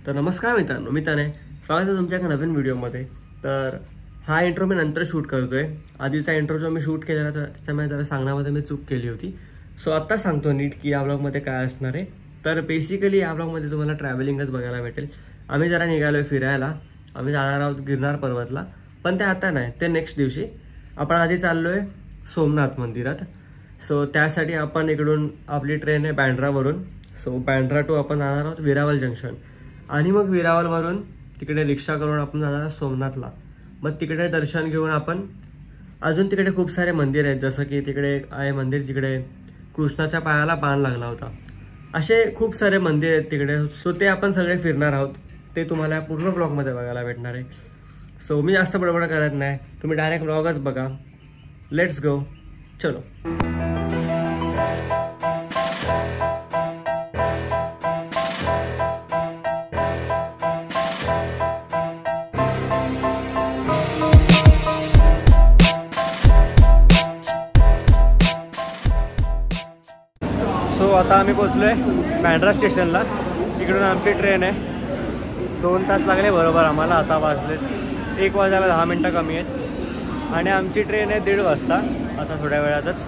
तर नमस्कार मित्रांनो, मी तनय. स्वागत आहे तुमच्या एका नवीन व्हिडिओमध्ये. तर हा इंट्रो मी नंतर शूट करतोय. आधीचा इंट्रो जो मी शूट केलेला तर त्याच्यामध्ये जरा सांगण्यामध्ये मी चूक केली होती. सो आत्ता सांगतो नीट की या व्लॉगमध्ये काय असणार आहे. तर बेसिकली या व्लॉगमध्ये तुम्हाला ट्रॅव्हलिंगच बघायला भेटेल. आम्ही जरा निघालोय फिरायला. आम्ही जाणार आहोत गिरनार पर्वतला, पण ते आता नाही, ते नेक्स्ट दिवशी. आपण आधी चाललोय सोमनाथ मंदिरात. सो त्यासाठी आपण इकडून आपली ट्रेन आहे बँड्रावरून. सो बँड्रा टू आपण जाणार आहोत वेरावल जंक्शन, आणि मग वेरावलवरून तिकडे रिक्षा करून आपण जाणार आहोत सोमनाथला. मग तिकडे दर्शन घेऊन आपण अजून तिकडे खूप सारे मंदिर आहेत, जसं की तिकडे आहे मंदिर जिकडे कृष्णाच्या पायाला बाण लागला होता. असे खूप सारे मंदिर आहेत तिकडे. सो ते आपण सगळे फिरणार आहोत. ते तुम्हाला पूर्ण ब्लॉगमध्ये बघायला भेटणार आहे. सो मी जास्त बडबड करत नाही, तुम्ही डायरेक्ट ब्लॉगच बघा. लेट्स गो, चलो. सो आता आम्ही पोचलोय बँड्रा स्टेशनला. इकडून आमची ट्रेन आहे. 2 तास लागले बरोबर आम्हाला. आता वाजलेत 1 वाजायला 10 मिनटं कमी आहेत, आणि आमची ट्रेन आहे 1:30 वाजता आता थोड्या वेळातच.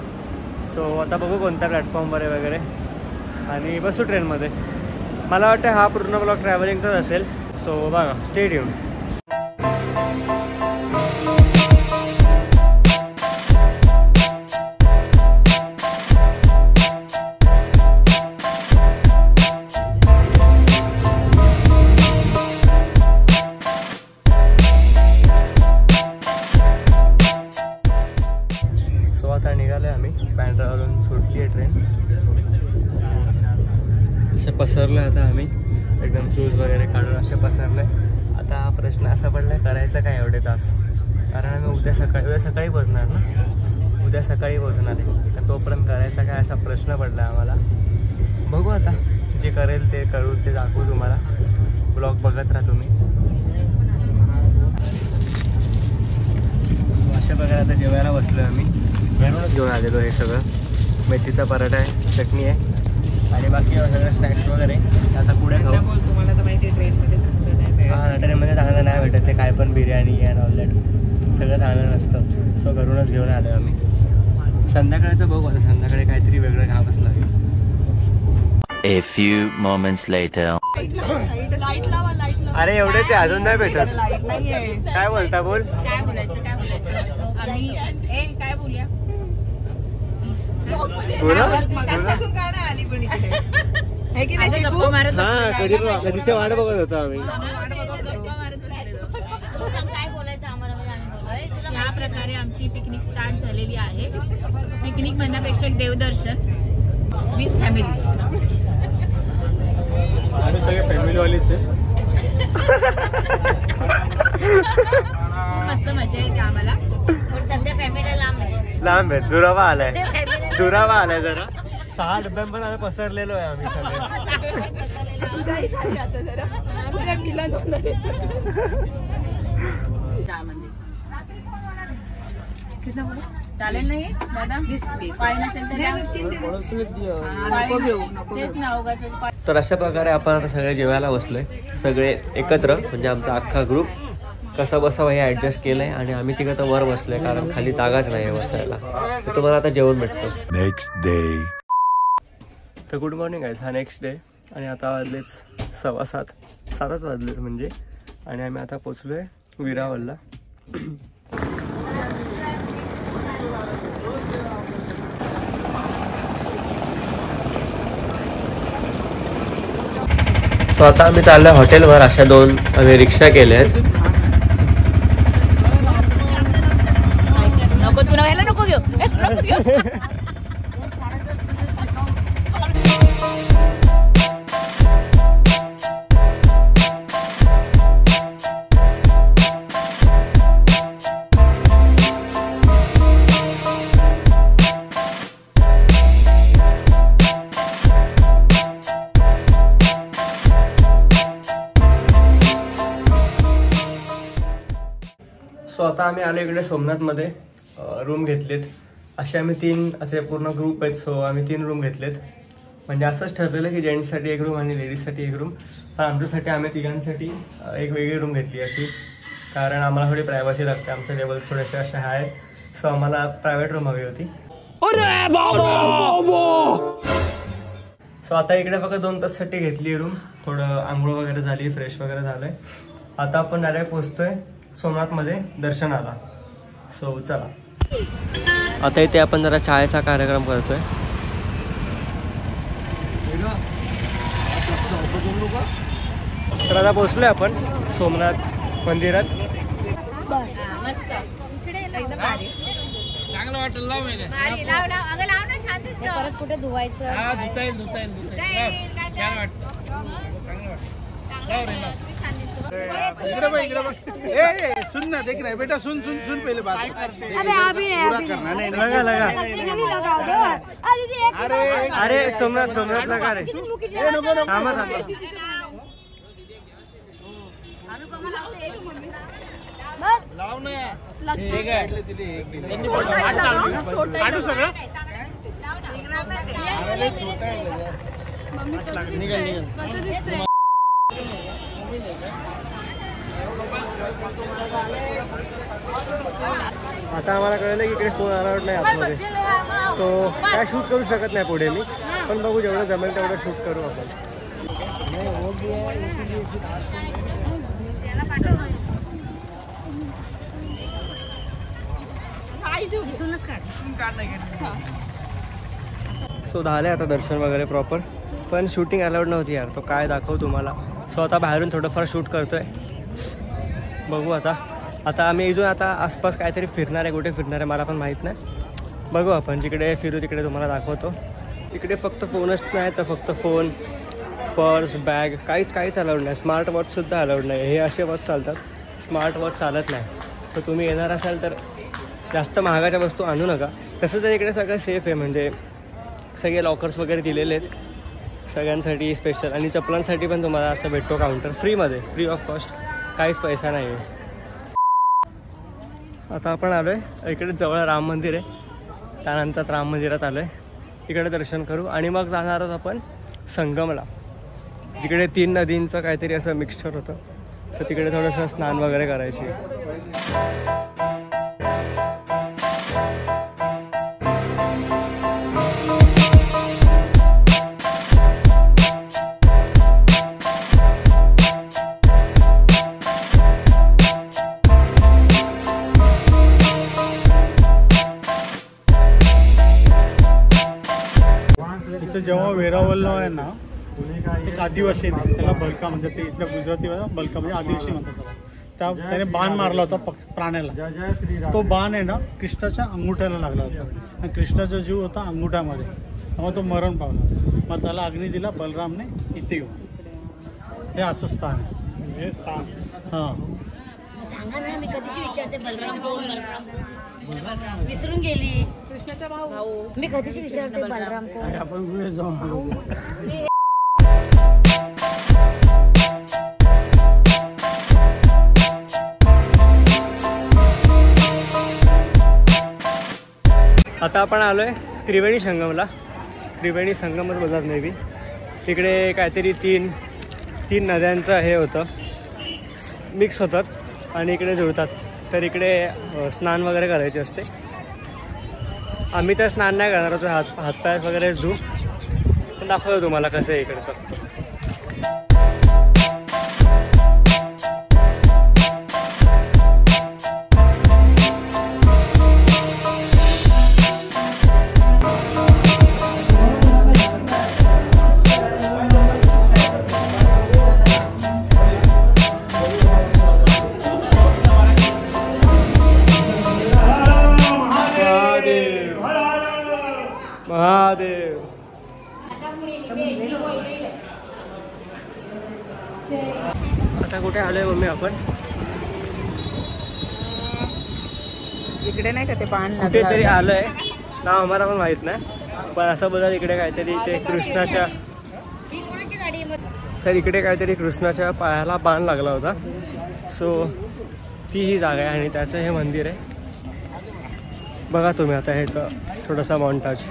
सो आता बघू कोणत्या प्लॅटफॉर्मवर आहे वगैरे, आणि बसू ट्रेनमध्ये. मला वाटतं हा पूर्ण ब्लॉग ट्रॅव्हलिंगचाच असेल. सो बघा, स्टे ट्यून. आता निघाले आम्ही. बँड्रावरून सुटली आहे ट्रेन. असे पसरले आता आम्ही, एकदम शूज वगैरे काढून असे पसरले. आता हा प्रश्न असा पडला आहे, करायचं काय एवढे तास, कारण आम्ही उद्या सकाळी पोहोचणार ना. उद्या सकाळी पोहोचणार आहे, तर तोपर्यंत करायचा काय असा प्रश्न पडला आम्हाला. बघू आता, जे करेल ते करू, ते दाखवू तुम्हाला. ब्लॉग बघत राहा तुम्ही. अशा प्रकारे आता जेवायला बसलो आम्ही. घरूनच घेऊन आलेलो. हे सगळं मेथीचा पराठा आहे, चटणी आहे, आणि बाकी सगळं स्नॅक्स वगैरे. आता पुढे खाऊ. तुम्हाला तर माहिती आहे ट्रेनमध्ये ट्रेनमध्ये चांगलं नाही भेटत. ते काय पण बिर्याणी अँड ऑल दॅट सगळं चांगलं नसतं. सो घरूनच घेऊन आलो आम्ही. संध्याकाळचं बघू आता, संध्याकाळी काहीतरी वेगळं खावंच लागेल. A few moments later. अरे एवढेच आहे, अजून नाही भेटत. काय बोलता? बोल. काय बोलायचं आम्ही काय बोलूया. कधीच्या वाट बघत होतो आम्ही. काय बोलायचं आम्हाला, या प्रकारे आमची पिकनिक स्टार्ट झालेली आहे. पिकनिक म्हणण्यापेक्षा एक देवदर्शन विथ फॅमिली. आम्ही सगळे फॅमिलीवालीच आहे. मस्त मजा येते आम्हाला. पण सध्या फॅमिली लांब आहे. दुरावा आलाय जरा. 6 डब्यांपर्यंत आम्ही पसरलेलो आहे आम्ही सगळे. चालेल नाही दादा, तर अशा प्रकारे आपण आता सगळे जेवायला बसलोय, सगळे एकत्र, म्हणजे आमचा अख्खा ग्रुप. कसं बसावं हे ॲडजस्ट केलंय, आणि आम्ही तिघं तर वर बसलोय कारण खाली जागाच नाही बसायला. तर तुम्हाला आता जेवण भेटतो. Next day. तर गुड मॉर्निंग आहे. हा नेक्स्ट डे, आणि आता वाजलेच 7:15 वाजलेच म्हणजे. आणि आम्ही आता पोचलोय वेरावलला. सो आता आम्ही चाललोय हॉटेलवर. अशा 2 आम्ही रिक्षा केल्या आहेत. नको तुला व्हायला नको घेऊ. सो आता आम्ही आलो इकडे सोमनाथमध्ये. रूम घेतलेत. असे आम्ही 3 असे पूर्ण ग्रुप आहेत. सो आम्ही 3 रूम घेतलेत. म्हणजे असंच ठरलेलं की जेंट्ससाठी एक रूम आणि लेडीजसाठी एक रूम. पण आमच्यासाठी आम्ही तिघांसाठी एक वेगळी रूम घेतली अशी, कारण आम्हाला थोडी प्रायव्हसी लागते. आमचे लेवल्स थोडेसे असे आहेत, सो आम्हाला प्रायव्हेट रूम हवी होती. सो आता इकडे फक्त 2 ताससाठी घेतली रूम. थोडं आंघोळ वगैरे झाली, फ्रेश वगैरे झालंय. आता आपण डायरेक्ट पोहोचतोय सोमनाथमध्ये दर्शनाला. सो चला. आता इथे आपण जरा चहाचा कार्यक्रम करतोय. तर आता पोहोचलोय आपण सोमनाथ मंदिरात. चांगलं वाटेल. लाव परत कुठे धुवायचं? सुन ना, देख रहा है बेटा, सुन सुन सुन पहले बात लगा अरे सोमनाथ लगा रे. थांबा. लाव ना. ठीक आहे. काढू सगळं. निघल. आता आम्हाला कळलं की इकडे फोन अलाउड नाही आतमध्ये, सो काय शूट करू शकत नाही पुढे मी. पण बघू, जेवढं जमेल तेवढं शूट करू आपण. सो झालं आता दर्शन वगैरे प्रॉपर, पण शूटिंग अलाउड नव्हती यार. तो काय दाखवू तुम्हाला. सो आता बाहेरून थोडंफार शूट करतोय. बघू आता आम्ही इथून आता आसपास काहीतरी फिरणार आहे. कुठे फिरणार आहे मला पण माहीत नाही. बघू आपण जिकडे फिरू तिकडे तुम्हाला दाखवतो. इकडे फक्त फोनच नाही तर फक्त फोन, पर्स, बॅग काहीच अलाउड नाही. स्मार्ट वॉचसुद्धा अलाउड नाही. हे असे वॉच चालतात, स्मार्ट वॉच चालत नाही. तर तुम्ही येणार असाल तर जास्त महागाच्या वस्तू आणू नका. तसं तर इकडे सगळं सेफ आहे, म्हणजे सगळे लॉकर्स वगैरे दिलेलेच सगळ्यांसाठी स्पेशल. आणि चप्पलांसाठी पण तुम्हाला असं भेटतो काउंटर फ्रीमध्ये, फ्री ऑफ कॉस्ट, काहीच पैसा नाही आहे. आता आपण आलो आहे इकडे जवळ राम मंदिर आहे, त्यानंतर राम मंदिरात आलो आहे. इकडे दर्शन करू आणि मग जाणार आहोत आपण संगमला, जिकडे 3 नदींचं काहीतरी असं मिक्सचर होतं. तर तिकडे थोडंसं स्नान वगैरे करायची. जेव्हा वेरावलला आहे ना, एक आदिवासी नाही, त्याला बलका म्हणतात. ते इथल्या गुजराती बलका म्हणजे आदिवासी म्हणतात. त्याने बाण मारला होता प्राण्याला. तो बाण आहे ना कृष्णाच्या अंगुठ्याला लागला होता आणि कृष्णाचा जीव होता अंगुठ्यामध्ये, त्यामुळे तो मरण पावला. मग त्याला अग्नी दिला बलरामने इथे येऊन. हे असं स्थान आहे, म्हणजे स्थान. हां सांगा ना, मी कधीची विचारते बलराम कोण, विसरून गेली. कृष्णाचा भाऊ मी कधीची विचारते बलराम कोण. आपण जाऊ. आता आपण आलोय त्रिवेणी संगमला. त्रिवेणी संगमच बोलतात मे बी. तिकडे काहीतरी तीन नद्यांचं हे होतं, मिक्स होतात आणि इकडे जुळतात. तर इकडे स्नान वगैरे करायचे असते. आम्ही तर स्नान नाही करणार होतो, हातपाय वगैरे धुवून. पण दाखवतो तुम्हाला कसं आहे इकडचं. महादेव. आता कुठे आलोय मम्मी आपण? इकडे नाही का ते पान कुठेतरी आलोय, नाव आम्हाला पण माहित नाही. पण असं बघा इकडे काहीतरी ते कृष्णाच्या, तर इकडे काहीतरी कृष्णाच्या पायाला बाण लागला होता. सो ती ही जागा आहे आणि त्याचं हे मंदिर आहे. बघा तुम्ही आता ह्याचं थोडासा मॉन्टाज.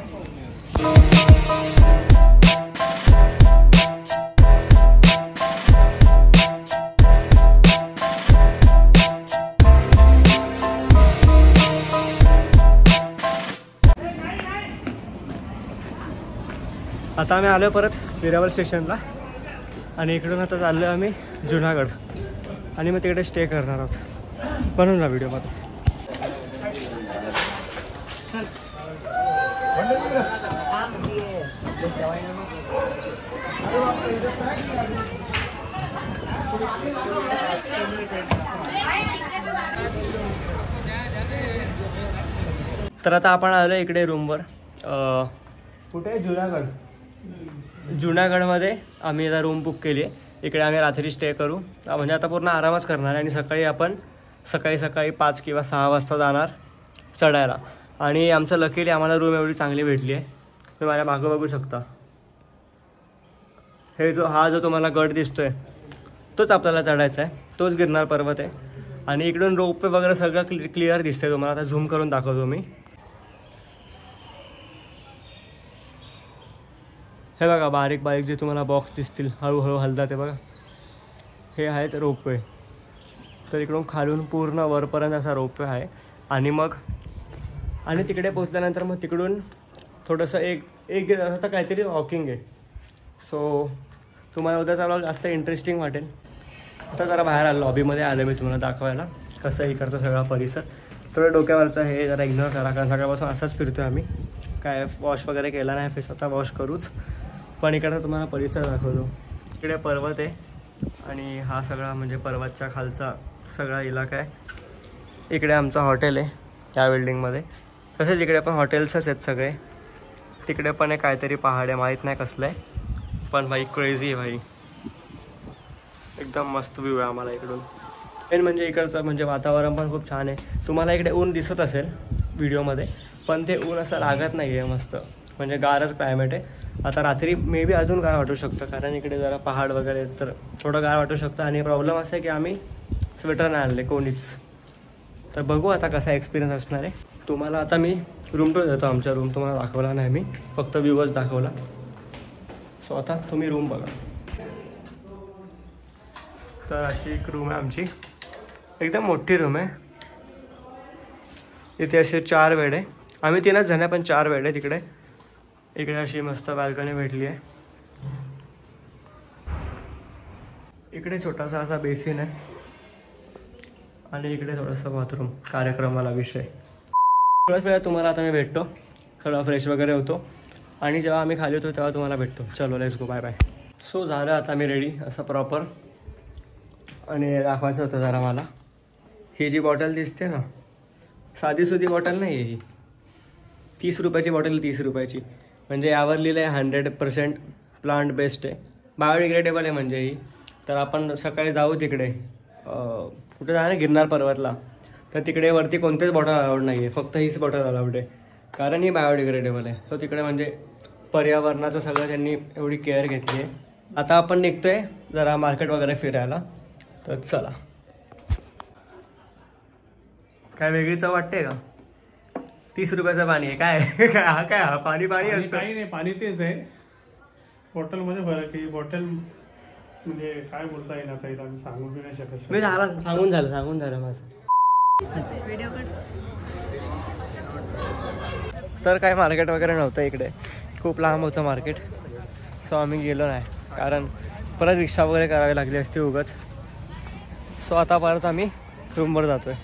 आता आम्ही आलो परत वेरावल स्टेशनला आणि इकडून आता चाललो आम्ही जुनागड आणि मग तिकडे स्टे करणार आहोत. बनवून जा व्हिडिओमध्ये. तर आता आपण आलो इकडे रूमवर. कुठे? जुनागडमध्ये आम्ही आता रूम बुक केली आहे. इकडे आम्ही रात्री स्टे करू, म्हणजे आता पूर्ण आरामच करणार आणि सकाळी आपण सकाळी 5 किंवा 6 वाजता जाणार चढायला. आणि आमचं लकीली आम्हाला रूम एवढी चांगली भेटली आहे. तुम्ही माझ्या मागं बघू शकता. हा जो तुम्हाला गड दिसतोय तोच आपल्याला चढायचा आहे. तोच गिरनार पर्वत आहे. आणि इकडून रोपवे वगैरे सगळं क्लिअर दिसतंय तुम्हाला. आता झूम करून दाखवतो मी. हे बघा बारीक बारीक जे तुम्हाला बॉक्स दिसतील हळूहळू हलतात ते बघा, हे आहेत रोपवे. तर इकडून खालून पूर्ण वरपर्यंत असा रोपवे आहे. आणि तिकडे पोचल्यानंतर मग तिकडून थोडंसं एक असं काहीतरी वॉकिंग आहे. सो तुम्हाला उद्या चालू जास्त इंटरेस्टिंग वाटेल. आता जरा बाहेर आलो, लॉबीमध्ये आलो मी तुम्हाला दाखवायला कसं इकडचा सगळा परिसर. थोडं डोक्यावरचं हे जरा इग्नोर करा, कारण सकाळपासून असंच फिरतो आम्ही. काय वॉश वगैरे केला नाही, फेस आता वॉश करूच. पण इकडचा तुम्हाला परिसर दाखवतो. इकडे पर्वत आहे आणि हा सगळा म्हणजे पर्वतच्या खालचा सगळा इलाका आहे. इकडे आमचं हॉटेल आहे त्या बिल्डिंगमध्ये. तसेच इकडे पण हॉटेल्सच आहेत सगळे. तिकडे पण आहे काहीतरी पहाड आहे, माहीत नाही कसलं आहे, पण भाई क्रेझी आहे भाई. एकदम मस्त व्ह्यू आहे आम्हाला इकडून. मेन म्हणजे इकडचं म्हणजे वातावरण पण खूप छान आहे. तुम्हाला इकडे ऊन दिसत असेल व्हिडिओमध्ये, पण ते ऊन असं लागत नाही आहे. मस्त म्हणजे गारच क्लायमेट आहे. आता रात्री मे बी अजून गार वाटू शकतं, कारण इकडे जरा पहाड वगैरे तर थोडं गार वाटू शकतं. आणि प्रॉब्लेम असा आहे की आम्ही स्वेटर नाही आणले कोणीच. तर बघू आता कसा एक्सपिरियन्स असणार आहे. तुम्हाला आता मी रूम टूर देतो. आमच्या रूम तुम्हाला दाखवला नाही मी, फक्त व्ह्यूच दाखवला. सो आता तुम्ही रूम बघा. तर अशी एक रूम आहे आमची, एकदम मोठी रूम आहे. इथे असे 4 बेड आहे. आम्ही 3च जण आहे पण 4 बेड आहे तिकडे. इकडे अशी मस्त बाल्कनी भेटली आहे. इकडे छोटासा असा बेसिन आहे आणि इकडे थोडंसं बाथरूम, कार्यक्रमाला विषय. थोड्याच वेळात तुम्हाला आता मी भेटतो, थोडा फ्रेश वगैरे होतो आणि जेव्हा आम्ही खाली होतो तेव्हा तुम्हाला भेटतो. चलो let's go, bye bye. So झालं आता मी रेडी असं प्रॉपर. आणि दाखवायचं होतं जरा मला. ही जी बॉटल दिसते ना, साधीसुधी बॉटल नाही आहे ही. 30 रुपयाची बॉटल, 30 रुपयाची. म्हणजे यावर लिहिलं आहे 100% प्लांट बेस्ड आहे, बायोडिग्रेडेबल आहे म्हणजे ही. तर आपण सकाळी जाऊ तिकडे, कुठे जाणार गिरनार पर्वतला. तर तिकडे वरती कोणतेच बॉटल अलाउड नाही आहे, फक्त हीच बॉटल अलाउड आहे, कारण ही बायोडिग्रेडेबल आहे. तो तिकडे म्हणजे पर्यावरणाचं सगळं त्यांनी एवढी केअर घेतली आहे. आता आपण निघतोय जरा मार्केट वगैरे फिरायला. तर चला. काय वेगळी चव वाटते का? 30 रुपयाचं पाणी आहे काय? काय हा पाणी असतं? काही नाही, पाणी तेच आहे. बॉटलमध्ये फरक आहे. बॉटल म्हणजे काय बोलता येईल आता, इथं आम्ही सांगू बी नाही शकत. मी सांगून झालं माझं. तर काय मार्केट वगैरे नव्हतं इकडे, खूप लांब होतं मार्केट. सो आम्ही गेलो नाही, कारण परत रिक्षा वगैरे करावी लागली असती उगाच. सो आता परत आम्ही रूमवर जातोय.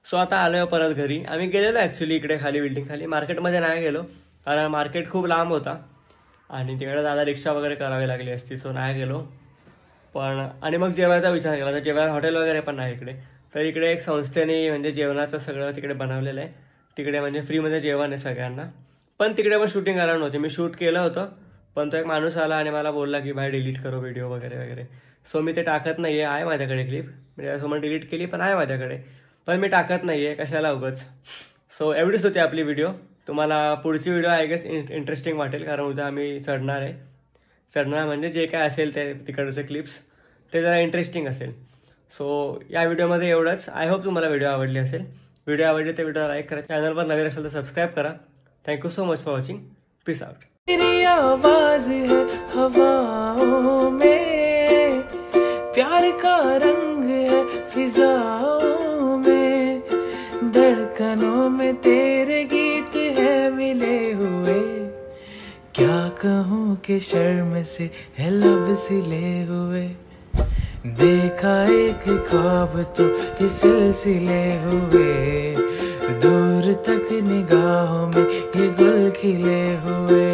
सो आता आलो आहे परत घरी. आम्ही गेलेलो ॲक्च्युली इकडे खाली बिल्डिंग खाली, मार्केटमध्ये नाही गेलो कारण मार्केट खूप लांब होता आणि तिकडे दादा रिक्षा वगैरे करावी लागली असती. सो नाही गेलो. पण आणि मग जेवायचा विचार केला, तर जेवायला हॉटेल वगैरे पण नाही इकडे. तर इकडे एक संस्थेने म्हणजे जेवणाचं सगळं तिकडे बनवलेलं आहे. तिकडे म्हणजे फ्रीमध्ये जेवण आहे सगळ्यांना. पण तिकडे पण शूटिंग करायला नव्हती. मी शूट केलं होतं, पण तो एक माणूस आला आणि मला बोलला की भाई डिलीट करो व्हिडिओ वगैरे वगैरे. सो मी ते टाकत नाही आहे माझ्याकडे क्लिप. म्हणजे त्यासमोर डिलीट केली पण आहे माझ्याकडे, पण मी टाकत नाही आहे, कशाला उगाच. सो एवढीच होती आपली व्हिडिओ. तुम्हाला पुढची व्हिडिओ आय गेस इंटरेस्टिंग वाटेल, कारण उद्या आम्ही चढणार म्हणजे जे काय असेल ते तिकडचे क्लिप्स ते जरा इंटरेस्टिंग असेल. सो या व्हिडिओमध्ये एवढंच. आय होप तुम्हाला व्हिडिओ आवडली असेल. व्हिडिओ आवडली तर व्हिडिओ लाईक करा, चॅनलवर नवीन असेल तर सबस्क्राईब करा. Thank you so much for watching. Peace out. तेरी आवाज है हवाओं में, प्यार का रंग है फिजाओं में, धड़कनों में तेरे गीत है मिले हुए, क्या कहूँ के शर्म से है लब सिले हुए, देखा एक ख्वाब तो ये सिलसिले हुए, दूर तक निगाहों में ये गुल खिले हुए।